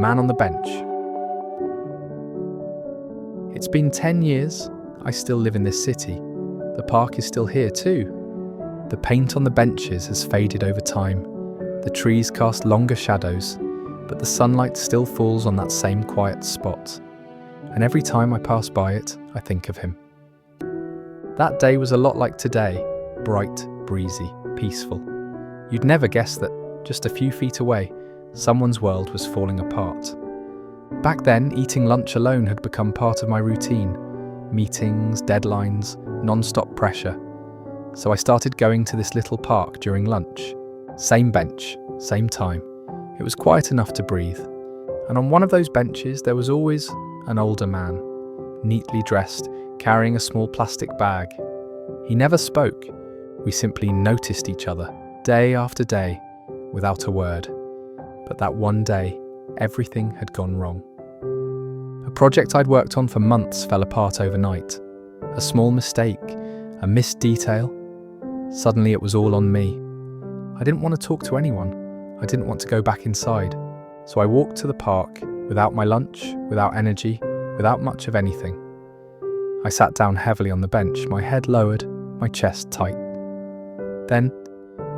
man on the bench. It's been 10 years. I still live in this city. The park is still here too. The paint on the benches has faded over time. The trees cast longer shadows, but the sunlight still falls on that same quiet spot. And every time I pass by it, I think of him. That day was a lot like today, bright, breezy, peaceful. You'd never guess that, just a few feet away, someone's world was falling apart. Back then, eating lunch alone had become part of my routine. Meetings, deadlines, non-stop pressure. So I started going to this little park during lunch. Same bench, same time. It was quiet enough to breathe. And on one of those benches, there was always an older man, neatly dressed, carrying a small plastic bag. He never spoke. We simply noticed each other, day after day, without a word. But that one day, everything had gone wrong. A project I'd worked on for months fell apart overnight. A small mistake, a missed detail. Suddenly it was all on me. I didn't want to talk to anyone. I didn't want to go back inside. So I walked to the park, without my lunch, without energy, without much of anything. I sat down heavily on the bench, my head lowered, my chest tight. Then,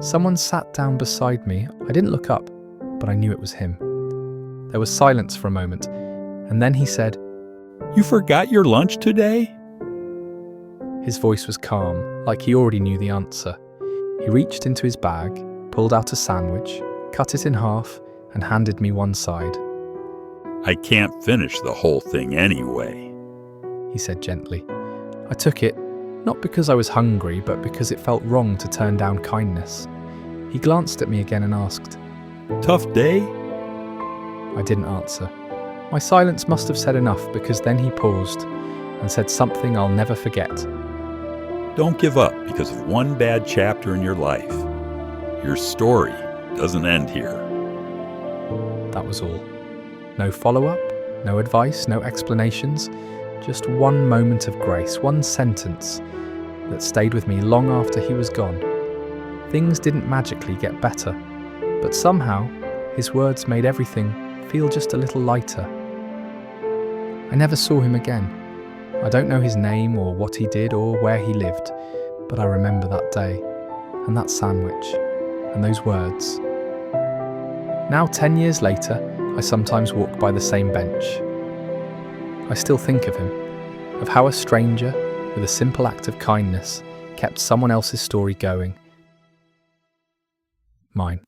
someone sat down beside me. I didn't look up, but I knew it was him. There was silence for a moment, and then he said, "You forgot your lunch today?" His voice was calm, like he already knew the answer. He reached into his bag, pulled out a sandwich, cut it in half, and handed me one side. "I can't finish the whole thing anyway," he said gently. I took it, not because I was hungry, but because it felt wrong to turn down kindness. He glanced at me again and asked, "Tough day?" I didn't answer. My silence must have said enough, because then he paused and said something I'll never forget. "Don't give up because of one bad chapter in your life. Your story doesn't end here." That was all. No follow-up, no advice, no explanations, just one moment of grace, one sentence that stayed with me long after he was gone. Things didn't magically get better, but somehow his words made everything feel just a little lighter. I never saw him again. I don't know his name or what he did or where he lived, but I remember that day, and that sandwich, and those words. Now, 10 years later, I sometimes walk by the same bench. I still think of him, of how a stranger, with a simple act of kindness, kept someone else's story going. Mine.